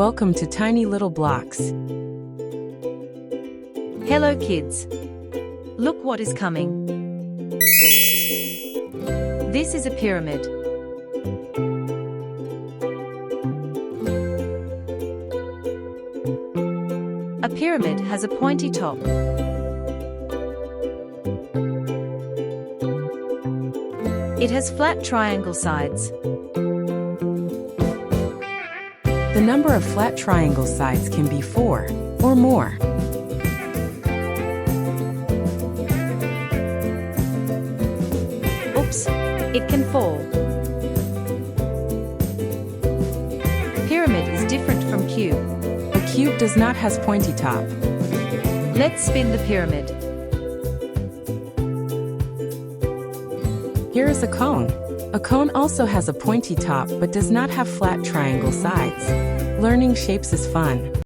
Welcome to Tiny Little Blocks. Hello kids. Look what is coming. This is a pyramid. A pyramid has a pointy top. It has flat triangle sides. The number of flat triangle sides can be 4 or more. Oops, it can fall. Pyramid is different from cube. A cube does not have pointy top. Let's spin the pyramid. Here is a cone. A cone also has a pointy top but does not have flat triangle sides. Learning shapes is fun.